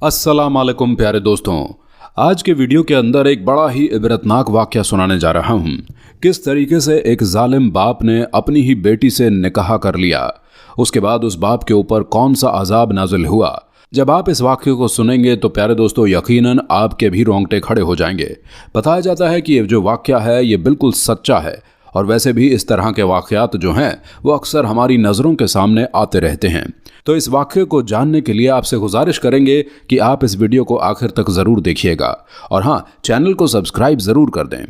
अस्सलाम वालेकुम प्यारे दोस्तों, आज के वीडियो के अंदर एक बड़ा ही इबरतनाक वाक़या सुनाने जा रहा हूँ। किस तरीके से एक जालिम बाप ने अपनी ही बेटी से निकाह कर लिया, उसके बाद उस बाप के ऊपर कौन सा अजाब नाजिल हुआ। जब आप इस वाक़े को सुनेंगे तो प्यारे दोस्तों यकीनन आपके भी रोंगटे खड़े हो जाएंगे। बताया जाता है कि ये जो वाक़या है ये बिल्कुल सच्चा है और वैसे भी इस तरह के वाक़यात जो हैं वो अक्सर हमारी नज़रों के सामने आते रहते हैं। तो इस वाक़े को जानने के लिए आपसे गुजारिश करेंगे कि आप इस वीडियो को आखिर तक ज़रूर देखिएगा और हाँ, चैनल को सब्सक्राइब ज़रूर कर दें।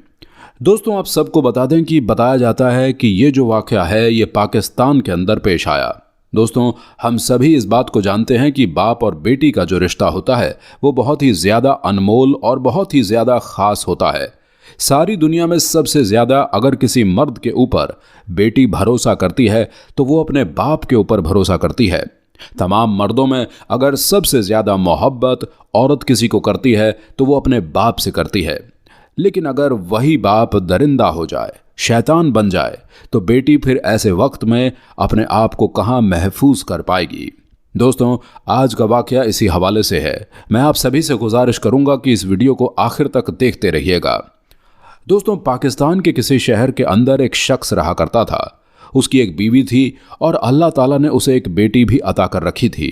दोस्तों, आप सबको बता दें कि बताया जाता है कि ये जो वाक़या है ये पाकिस्तान के अंदर पेश आया। दोस्तों, हम सभी इस बात को जानते हैं कि बाप और बेटी का जो रिश्ता होता है वो बहुत ही ज़्यादा अनमोल और बहुत ही ज़्यादा ख़ास होता है। सारी दुनिया में सबसे ज़्यादा अगर किसी मर्द के ऊपर बेटी भरोसा करती है तो वो अपने बाप के ऊपर भरोसा करती है। तमाम मर्दों में अगर सबसे ज़्यादा मोहब्बत औरत किसी को करती है तो वो अपने बाप से करती है। लेकिन अगर वही बाप दरिंदा हो जाए, शैतान बन जाए, तो बेटी फिर ऐसे वक्त में अपने आप को कहाँ महफूज कर पाएगी। दोस्तों, आज का वाक़या इसी हवाले से है। मैं आप सभी से गुजारिश करूँगा कि इस वीडियो को आखिर तक देखते रहिएगा। दोस्तों, पाकिस्तान के किसी शहर के अंदर एक शख्स रहा करता था। उसकी एक बीवी थी और अल्लाह ताला ने उसे एक बेटी भी अता कर रखी थी।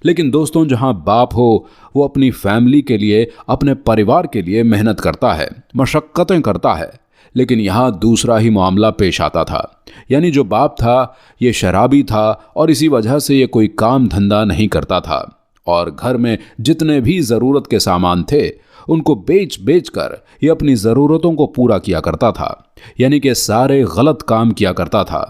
लेकिन दोस्तों, जहां बाप हो वो अपनी फैमिली के लिए, अपने परिवार के लिए मेहनत करता है, मशक्क़तें करता है, लेकिन यहाँ दूसरा ही मामला पेश आता था। यानी जो बाप था ये शराबी था और इसी वजह से ये कोई काम धंधा नहीं करता था और घर में जितने भी ज़रूरत के सामान थे उनको बेच बेच कर ये अपनी ज़रूरतों को पूरा किया करता था। यानी कि सारे गलत काम किया करता था।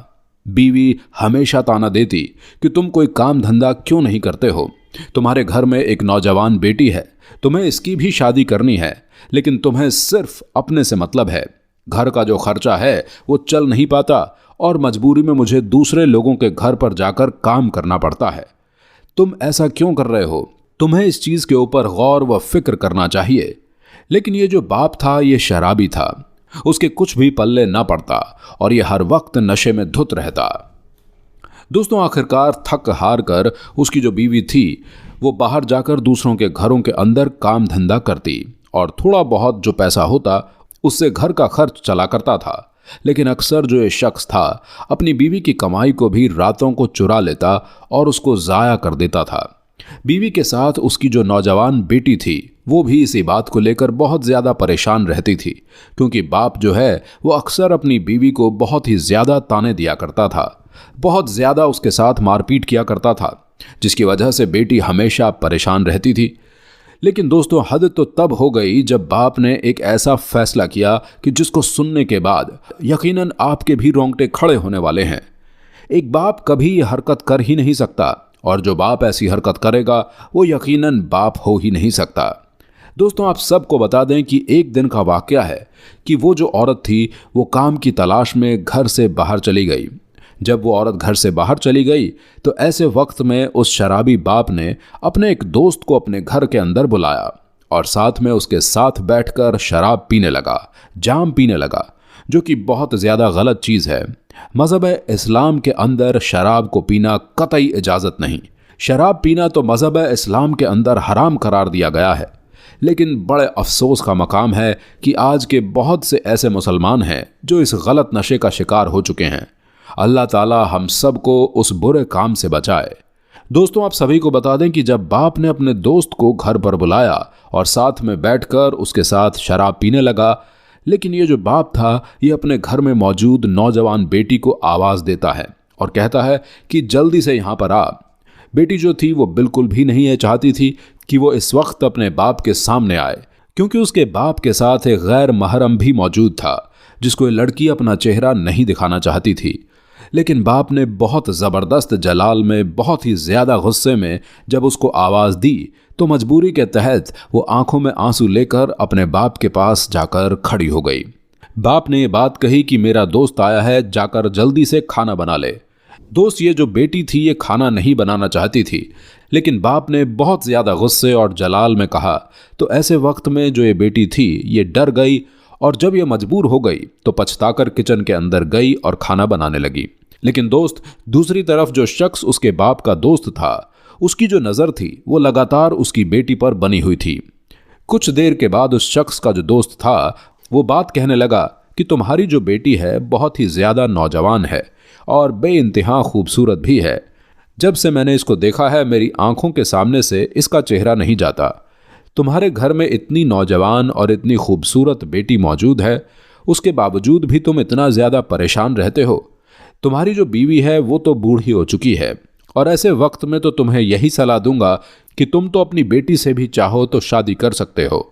बीवी हमेशा ताना देती कि तुम कोई काम धंधा क्यों नहीं करते हो, तुम्हारे घर में एक नौजवान बेटी है, तुम्हें इसकी भी शादी करनी है, लेकिन तुम्हें सिर्फ अपने से मतलब है। घर का जो खर्चा है वो चल नहीं पाता और मजबूरी में मुझे दूसरे लोगों के घर पर जाकर काम करना पड़ता है। तुम ऐसा क्यों कर रहे हो? तुम्हें इस चीज़ के ऊपर गौर व फिक्र करना चाहिए। लेकिन ये जो बाप था ये शराबी था, उसके कुछ भी पल्ले ना पड़ता और ये हर वक्त नशे में धुत रहता। दोस्तों, आखिरकार थक हार कर उसकी जो बीवी थी वो बाहर जाकर दूसरों के घरों के अंदर काम धंधा करती और थोड़ा बहुत जो पैसा होता उससे घर का खर्च चला करता था। लेकिन अक्सर जो ये शख्स था अपनी बीवी की कमाई को भी रातों को चुरा लेता और उसको ज़ाया कर देता था। बीवी के साथ उसकी जो नौजवान बेटी थी वो भी इसी बात को लेकर बहुत ज़्यादा परेशान रहती थी, क्योंकि बाप जो है वो अक्सर अपनी बीवी को बहुत ही ज़्यादा ताने दिया करता था, बहुत ज़्यादा उसके साथ मारपीट किया करता था, जिसकी वजह से बेटी हमेशा परेशान रहती थी। लेकिन दोस्तों, हद तो तब हो गई जब बाप ने एक ऐसा फैसला किया कि जिसको सुनने के बाद यकीनन आपके भी रोंगटे खड़े होने वाले हैं। एक बाप कभी ये हरकत कर ही नहीं सकता और जो बाप ऐसी हरकत करेगा वो यकीनन बाप हो ही नहीं सकता। दोस्तों, आप सबको बता दें कि एक दिन का वाक़या है कि वो जो औरत थी वो काम की तलाश में घर से बाहर चली गई। जब वो औरत घर से बाहर चली गई तो ऐसे वक्त में उस शराबी बाप ने अपने एक दोस्त को अपने घर के अंदर बुलाया और साथ में उसके साथ बैठकर शराब पीने लगा, जाम पीने लगा, जो कि बहुत ज़्यादा गलत चीज़ है। मज़हब इस्लाम के अंदर शराब को पीना कतई इजाज़त नहीं। शराब पीना तो मज़हब इस्लाम के अंदर हराम करार दिया गया है। लेकिन बड़े अफसोस का मकाम है कि आज के बहुत से ऐसे मुसलमान हैं जो इस गलत नशे का शिकार हो चुके हैं। अल्लाह ताला हम सब को उस बुरे काम से बचाए। दोस्तों, आप सभी को बता दें कि जब बाप ने अपने दोस्त को घर पर बुलाया और साथ में बैठकर उसके साथ शराब पीने लगा, लेकिन ये जो बाप था ये अपने घर में मौजूद नौजवान बेटी को आवाज़ देता है और कहता है कि जल्दी से यहाँ पर आ। बेटी जो थी वो बिल्कुल भी नहीं चाहती थी कि वो इस वक्त अपने बाप के सामने आए, क्योंकि उसके बाप के साथ एक गैर महरम भी मौजूद था जिसको ये लड़की अपना चेहरा नहीं दिखाना चाहती थी। लेकिन बाप ने बहुत ज़बरदस्त जलाल में, बहुत ही ज़्यादा गुस्से में जब उसको आवाज़ दी तो मजबूरी के तहत वो आंखों में आंसू लेकर अपने बाप के पास जाकर खड़ी हो गई। बाप ने ये बात कही कि मेरा दोस्त आया है, जाकर जल्दी से खाना बना ले। दोस्त, ये जो बेटी थी ये खाना नहीं बनाना चाहती थी, लेकिन बाप ने बहुत ज़्यादा गुस्से और जलाल में कहा तो ऐसे वक्त में जो ये बेटी थी ये डर गई और जब ये मजबूर हो गई तो पछताकर किचन के अंदर गई और खाना बनाने लगी। लेकिन दोस्त, दूसरी तरफ जो शख्स उसके बाप का दोस्त था उसकी जो नज़र थी वो लगातार उसकी बेटी पर बनी हुई थी। कुछ देर के बाद उस शख्स का जो दोस्त था वो बात कहने लगा कि तुम्हारी जो बेटी है बहुत ही ज़्यादा नौजवान है और बेइंतहा खूबसूरत भी है। जब से मैंने इसको देखा है मेरी आंखों के सामने से इसका चेहरा नहीं जाता। तुम्हारे घर में इतनी नौजवान और इतनी खूबसूरत बेटी मौजूद है, उसके बावजूद भी तुम इतना ज़्यादा परेशान रहते हो। तुम्हारी जो बीवी है वो तो बूढ़ी हो चुकी है और ऐसे वक्त में तो तुम्हें यही सलाह दूंगा कि तुम तो अपनी बेटी से भी चाहो तो शादी कर सकते हो।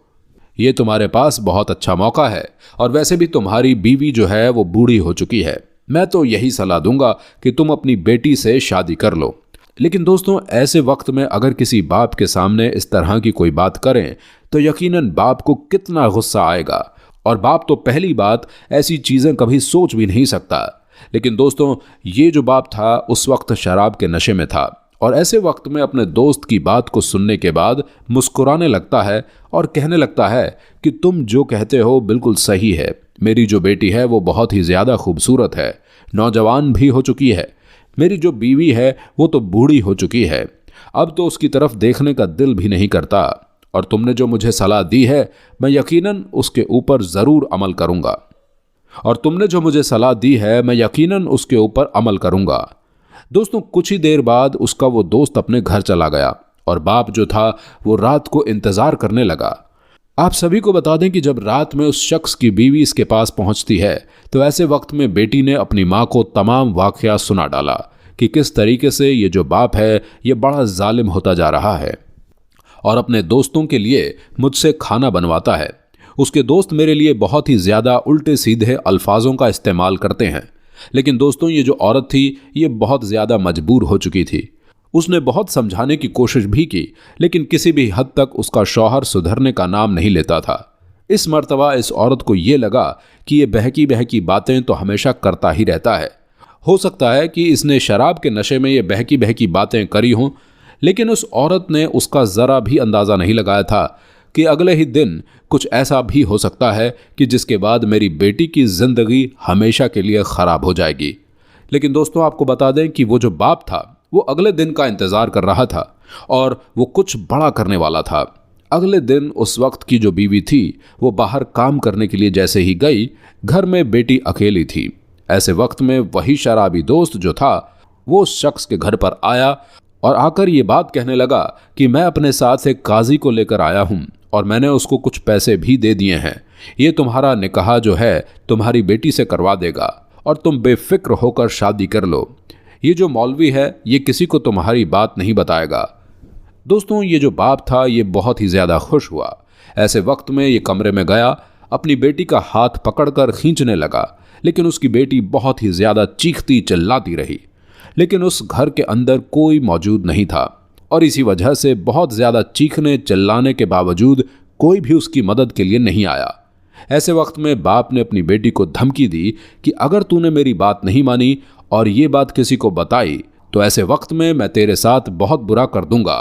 ये तुम्हारे पास बहुत अच्छा मौका है और वैसे भी तुम्हारी बीवी जो है वो बूढ़ी हो चुकी है। मैं तो यही सलाह दूंगा कि तुम अपनी बेटी से शादी कर लो। लेकिन दोस्तों, ऐसे वक्त में अगर किसी बाप के सामने इस तरह की कोई बात करें तो यकीनन बाप को कितना गुस्सा आएगा, और बाप तो पहली बात ऐसी चीज़ें कभी सोच भी नहीं सकता। लेकिन दोस्तों, ये जो बाप था उस वक्त शराब के नशे में था और ऐसे वक्त में अपने दोस्त की बात को सुनने के बाद मुस्कुराने लगता है और कहने लगता है कि तुम जो कहते हो बिल्कुल सही है। मेरी जो बेटी है वो बहुत ही ज़्यादा खूबसूरत है, नौजवान भी हो चुकी है। मेरी जो बीवी है वो तो बूढ़ी हो चुकी है, अब तो उसकी तरफ देखने का दिल भी नहीं करता। और तुमने जो मुझे सलाह दी है मैं यकीनन उसके ऊपर ज़रूर अमल करूँगा। दोस्तों, कुछ ही देर बाद उसका वो दोस्त अपने घर चला गया और बाप जो था वो रात को इंतज़ार करने लगा। आप सभी को बता दें कि जब रात में उस शख्स की बीवी इसके पास पहुंचती है तो ऐसे वक्त में बेटी ने अपनी माँ को तमाम वाक़या सुना डाला कि किस तरीके से ये जो बाप है ये बड़ा जालिम होता जा रहा है और अपने दोस्तों के लिए मुझसे खाना बनवाता है। उसके दोस्त मेरे लिए बहुत ही ज़्यादा उल्टे सीधे अल्फाजों का इस्तेमाल करते हैं। लेकिन दोस्तों, ये जो औरत थी ये बहुत ज़्यादा मजबूर हो चुकी थी। उसने बहुत समझाने की कोशिश भी की, लेकिन किसी भी हद तक उसका शौहर सुधरने का नाम नहीं लेता था। इस मर्तबा इस औरत को ये लगा कि ये बहकी बहकी बातें तो हमेशा करता ही रहता है। हो सकता है कि इसने शराब के नशे में ये बहकी बहकी बातें करी हों, लेकिन उस औरत ने उसका ज़रा भी अंदाज़ा नहीं लगाया था कि अगले ही दिन कुछ ऐसा भी हो सकता है कि जिसके बाद मेरी बेटी की ज़िंदगी हमेशा के लिए ख़राब हो जाएगी। लेकिन दोस्तों, आपको बता दें कि वो जो बाप था वो अगले दिन का इंतज़ार कर रहा था और वो कुछ बड़ा करने वाला था। अगले दिन उस वक्त की जो बीवी थी वो बाहर काम करने के लिए जैसे ही गई, घर में बेटी अकेली थी। ऐसे वक्त में वही शराबी दोस्त जो था वो उस शख्स के घर पर आया और आकर ये बात कहने लगा कि मैं अपने साथ एक काजी को लेकर आया हूँ और मैंने उसको कुछ पैसे भी दे दिए हैं। ये तुम्हारा निकाह जो है तुम्हारी बेटी से करवा देगा और तुम बेफिक्र होकर शादी कर लो। ये जो मौलवी है ये किसी को तुम्हारी बात नहीं बताएगा। दोस्तों, ये जो बाप था ये बहुत ही ज़्यादा खुश हुआ। ऐसे वक्त में ये कमरे में गया, अपनी बेटी का हाथ पकड़कर खींचने लगा, लेकिन उसकी बेटी बहुत ही ज़्यादा चीखती चिल्लाती रही। लेकिन उस घर के अंदर कोई मौजूद नहीं था और इसी वजह से बहुत ज़्यादा चीखने चिल्लाने के बावजूद कोई भी उसकी मदद के लिए नहीं आया। ऐसे वक्त में बाप ने अपनी बेटी को धमकी दी कि अगर तूने मेरी बात नहीं मानी और ये बात किसी को बताई तो ऐसे वक्त में मैं तेरे साथ बहुत बुरा कर दूंगा।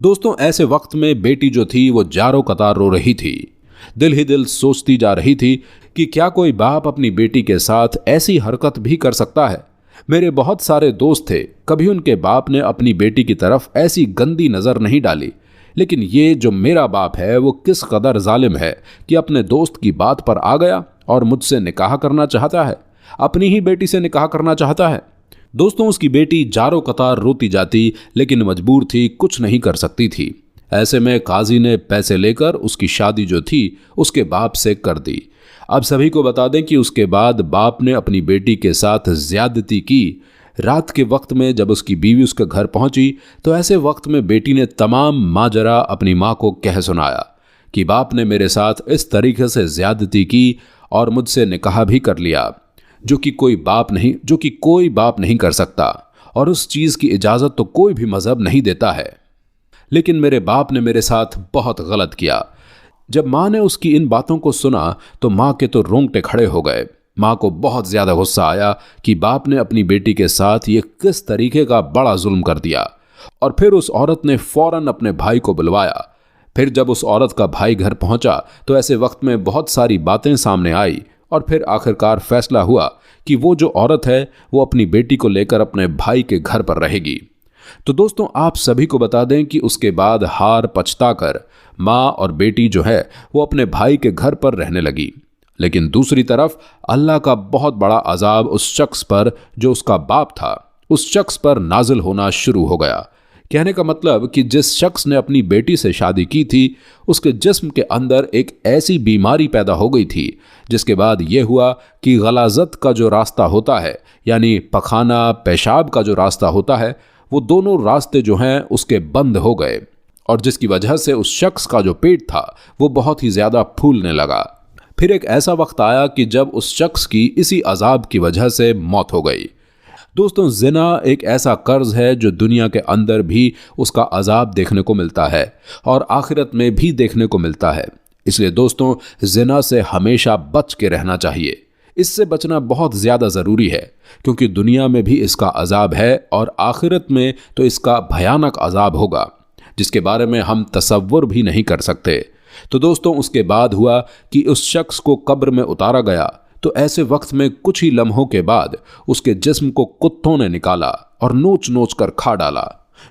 दोस्तों, ऐसे वक्त में बेटी जो थी वो जारो कतार रो रही थी। दिल ही दिल सोचती जा रही थी कि क्या कोई बाप अपनी बेटी के साथ ऐसी हरकत भी कर सकता है। मेरे बहुत सारे दोस्त थे, कभी उनके बाप ने अपनी बेटी की तरफ ऐसी गंदी नज़र नहीं डाली, लेकिन ये जो मेरा बाप है वो किस कदर जालिम है कि अपने दोस्त की बात पर आ गया और मुझसे निकाह करना चाहता है, अपनी ही बेटी से निकाह करना चाहता है। दोस्तों, उसकी बेटी जारो कतार रोती जाती, लेकिन मजबूर थी, कुछ नहीं कर सकती थी। ऐसे में काजी ने पैसे लेकर उसकी शादी जो थी उसके बाप से कर दी। अब सभी को बता दें कि उसके बाद बाप ने अपनी बेटी के साथ ज्यादती की। रात के वक्त में जब उसकी बीवी उसके घर पहुंची तो ऐसे वक्त में बेटी ने तमाम माजरा अपनी माँ को कह सुनाया कि बाप ने मेरे साथ इस तरीके से ज्यादती की और मुझसे निकाह भी कर लिया, जो कि कोई बाप नहीं कर सकता, और उस चीज़ की इजाज़त तो कोई भी मज़हब नहीं देता है। लेकिन मेरे बाप ने मेरे साथ बहुत गलत किया। जब माँ ने उसकी इन बातों को सुना तो माँ के तो रोंगटे खड़े हो गए। माँ को बहुत ज़्यादा गुस्सा आया कि बाप ने अपनी बेटी के साथ ये किस तरीके का बड़ा जुल्म कर दिया, और फिर उस औरत ने फ़ौरन अपने भाई को बुलवाया। फिर जब उस औरत का भाई घर पहुंचा तो ऐसे वक्त में बहुत सारी बातें सामने आई और फिर आखिरकार फैसला हुआ कि वो जो औरत है वो अपनी बेटी को लेकर अपने भाई के घर पर रहेगी। तो दोस्तों आप सभी को बता दें कि उसके बाद हार पछताकर माँ और बेटी जो है वो अपने भाई के घर पर रहने लगी। लेकिन दूसरी तरफ अल्लाह का बहुत बड़ा अजाब उस शख्स पर जो उसका बाप था, उस शख्स पर नाजिल होना शुरू हो गया। कहने का मतलब कि जिस शख्स ने अपनी बेटी से शादी की थी उसके जिस्म के अंदर एक ऐसी बीमारी पैदा हो गई थी जिसके बाद यह हुआ कि गलाजत का जो रास्ता होता है, यानी पखाना पेशाब का जो रास्ता होता है, वो दोनों रास्ते जो हैं उसके बंद हो गए और जिसकी वजह से उस शख्स का जो पेट था वो बहुत ही ज़्यादा फूलने लगा। फिर एक ऐसा वक्त आया कि जब उस शख्स की इसी अजाब की वजह से मौत हो गई। दोस्तों ज़िना एक ऐसा कर्ज है जो दुनिया के अंदर भी उसका अजाब देखने को मिलता है और आखिरत में भी देखने को मिलता है। इसलिए दोस्तों ज़िना से हमेशा बच के रहना चाहिए। इससे बचना बहुत ज़्यादा ज़रूरी है क्योंकि दुनिया में भी इसका अजाब है और आखिरत में तो इसका भयानक अजाब होगा जिसके बारे में हम तसव्वुर भी नहीं कर सकते। तो दोस्तों उसके बाद हुआ कि उस शख्स को कब्र में उतारा गया तो ऐसे वक्त में कुछ ही लम्हों के बाद उसके जिस्म को कुत्तों ने निकाला और नोच नोच कर खा डाला,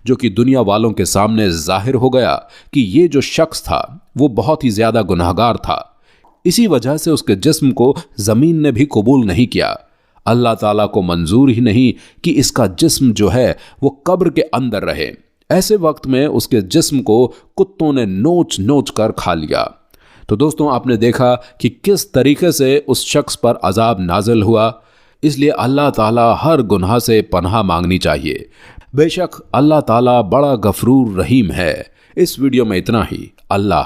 जो कि दुनिया वालों के सामने जाहिर हो गया कि ये जो शख्स था वो बहुत ही ज़्यादा गुनाहगार था। इसी वजह से उसके जिस्म को ज़मीन ने भी कबूल नहीं किया। अल्लाह ताला को मंजूर ही नहीं कि इसका जिस्म जो है वो कब्र के अंदर रहे। ऐसे वक्त में उसके जिस्म को कुत्तों ने नोच नोच कर खा लिया। तो दोस्तों आपने देखा कि किस तरीके से उस शख्स पर अजाब नाजिल हुआ। इसलिए अल्लाह ताला हर गुनाह से पनाह मांगनी चाहिए। बेशक अल्लाह ताला बड़ा गफरूर रहीम है। इस वीडियो में इतना ही। अल्लाह